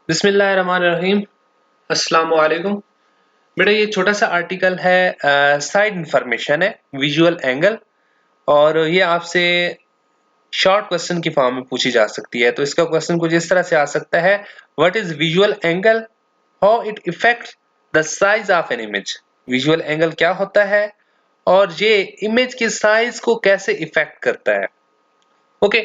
बिस्मिल्लाहिर्रहमानिर्रहीम। अस्सलामु अलैकुम। बेटा ये छोटा सा आर्टिकल है, साइड इंफॉर्मेशन है, विजुअल एंगल, और ये आपसे शॉर्ट क्वेश्चन की फॉर्म में पूछी जा सकती है। तो इसका क्वेश्चन कुछ इस तरह से आ सकता है, what is visual angle, how it effects the size of an image. Visual angle क्या होता है और ये इमेज के साइज को कैसे इफेक्ट करता है। Okay,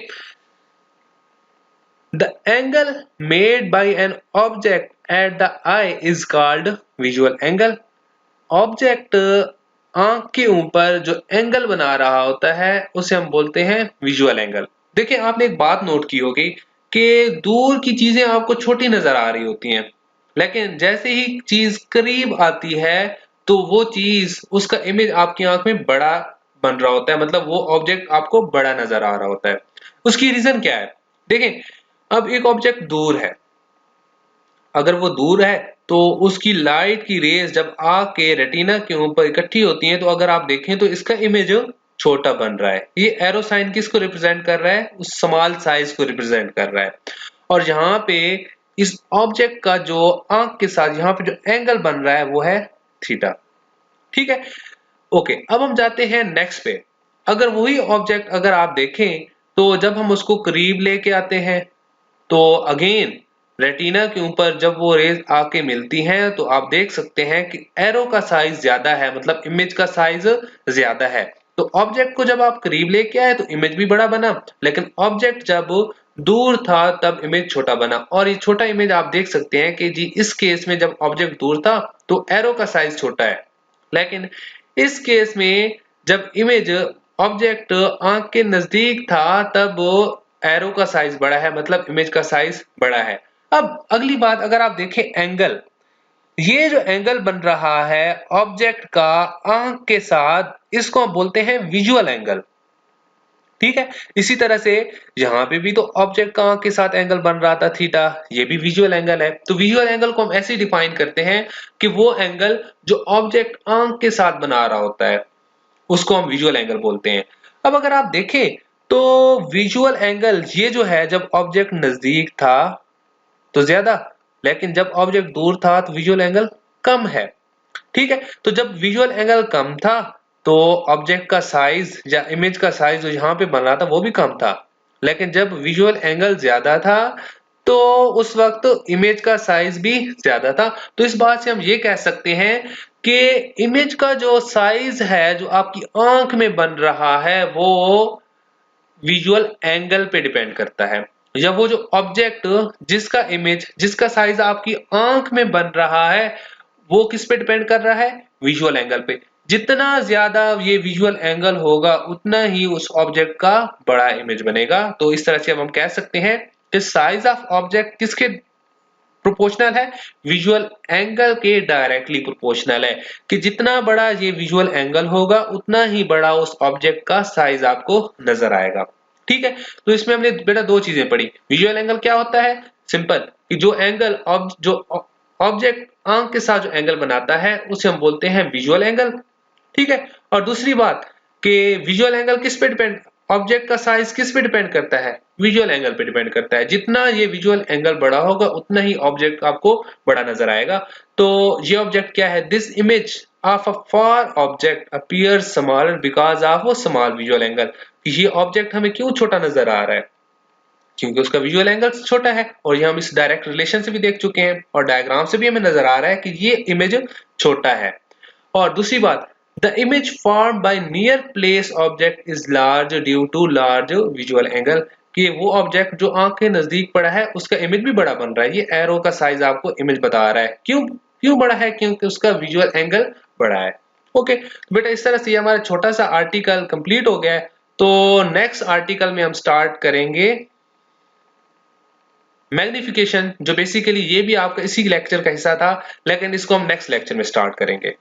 the angle made by an object at the eye is called visual angle. Object आंख के ऊपर जो एंगल बना रहा होता है उसे हम बोलते हैं विजुअल एंगल। देखिए, आपने एक बात नोट की होगी कि दूर की चीजें आपको छोटी नजर आ रही होती हैं, लेकिन जैसे ही चीज करीब आती है तो वो चीज, उसका इमेज आपकी आंख में बड़ा बन रहा होता है, मतलब वो ऑब्जेक्ट आपको बड़ा नजर आ रहा होता है। उसकी रीजन क्या है? देखें, अब एक ऑब्जेक्ट दूर है, अगर वो दूर है तो उसकी लाइट की रेज जब आंख के रेटिना के ऊपर इकट्ठी होती हैं तो अगर आप देखें तो इसका इमेज छोटा बन रहा है। ये एरो साइन किसको रिप्रेजेंट कर रहा है? उस स्मॉल साइज को रिप्रेजेंट कर रहा है। और यहाँ पे इस ऑब्जेक्ट का जो आंख के साथ यहाँ पे जो एंगल बन रहा है वो है थीटा। ठीक है, ओके। अब हम जाते हैं नेक्स्ट पे। अगर वही ऑब्जेक्ट अगर आप देखें तो जब हम उसको करीब लेके आते हैं तो अगेन रेटिना के ऊपर जब वो रेज आके मिलती हैं तो आप देख सकते हैं कि एरो का साइज ज्यादा है, मतलब इमेज का साइज ज्यादा है। तो ऑब्जेक्ट को जब आप करीब लेके आए तो इमेज भी बड़ा बना, लेकिन ऑब्जेक्ट जब दूर था तब इमेज छोटा बना। और ये छोटा इमेज आप देख सकते हैं कि जी इस केस में जब ऑब्जेक्ट दूर था तो एरो का साइज छोटा है, लेकिन इस केस में जब इमेज ऑब्जेक्ट आंख के नजदीक था तब एरो का साइज बड़ा है, मतलब इमेज का साइज बड़ा है। अब अगली बात, अगर आप देखें एंगल, ये जो एंगल बन रहा है ऑब्जेक्ट का आंख के साथ, इसको हम बोलते हैं विजुअल एंगल। ठीक है, इसी तरह से यहाँ पे भी तो ऑब्जेक्ट का आंख के साथ एंगल बन रहा था थीटा, ये भी विजुअल एंगल है। तो विजुअल एंगल को हम ऐसे डिफाइन करते हैं कि वो एंगल जो ऑब्जेक्ट आंख के साथ बना रहा होता है उसको हम विजुअल एंगल बोलते हैं। अब अगर आप देखें तो विजुअल एंगल ये जो है, जब ऑब्जेक्ट नजदीक था तो ज्यादा, लेकिन जब ऑब्जेक्ट दूर था तो विजुअल एंगल कम है। ठीक है, तो जब विजुअल एंगल कम था तो ऑब्जेक्ट का साइज या इमेज का साइज जो यहाँ पे बन रहा था वो भी कम था, लेकिन जब विजुअल एंगल ज्यादा था तो उस वक्त इमेज का साइज भी ज्यादा था। तो इस बात से हम ये कह सकते हैं कि इमेज का जो साइज है जो आपकी आंख में बन रहा है वो विजुअल एंगल पे डिपेंड करता है, या वो जो ऑब्जेक्ट जिसका इमेज जिसका साइज आपकी आंख में बन रहा है वो किस पे डिपेंड कर रहा है? विजुअल एंगल पे। जितना ज्यादा ये विजुअल एंगल होगा उतना ही उस ऑब्जेक्ट का बड़ा इमेज बनेगा। तो इस तरह से अब हम कह सकते हैं कि साइज ऑफ ऑब्जेक्ट किसके प्रोपोर्शनल है? विजुअल एंगल के डायरेक्टली प्रोपोर्शनल है, कि जितना बड़ा ये विजुअल एंगल होगा उतना ही बड़ा उस ऑब्जेक्ट का साइज आपको नजर आएगा। ठीक है, तो इसमें हमने बेटा दो चीजें पढ़ी। विजुअल एंगल क्या होता है? सिंपल, कि जो एंगल जो ऑब्जेक्ट आंख के साथ जो एंगल बनाता है उसे हम बोलते हैं विजुअल एंगल। ठीक है, और दूसरी बात कि विजुअल एंगल किस पे डिपेंड, ऑब्जेक्ट का साइज किस पे डिपेंड करता है? विजुअल एंगल पे डिपेंड करता है। जितना ये विजुअल एंगल बड़ा होगा उतना ही ऑब्जेक्ट आपको बड़ा नजर आएगा। तो ये ऑब्जेक्ट क्या है? This image of a far object appears smaller because of वो स्मॉल विजुअल एंगल। ये ऑब्जेक्ट हमें क्यों छोटा नजर आ रहा है? क्योंकि उसका विजुअल एंगल छोटा है। और ये हम इस डायरेक्ट रिलेशन से भी देख चुके हैं और डायग्राम से भी हमें नजर आ रहा है कि ये इमेज छोटा है। और दूसरी बात, the image form by near place object is large due to large visual angle, कि वो ऑब्जेक्ट जो आंख के नजदीक पड़ा है उसका इमेज भी बड़ा बन रहा है। ये एरो का साइज आपको इमेज बता रहा है। क्यों क्यों बड़ा है? क्योंकि उसका विजुअल एंगल बड़ा है। ओके, तो बेटा इस तरह से हमारा छोटा सा आर्टिकल कंप्लीट हो गया है। तो नेक्स्ट आर्टिकल में हम स्टार्ट करेंगे मैग्निफिकेशन, जो बेसिकली ये भी आपका इसी लेक्चर का हिस्सा था, लेकिन इसको हम नेक्स्ट लेक्चर में स्टार्ट करेंगे।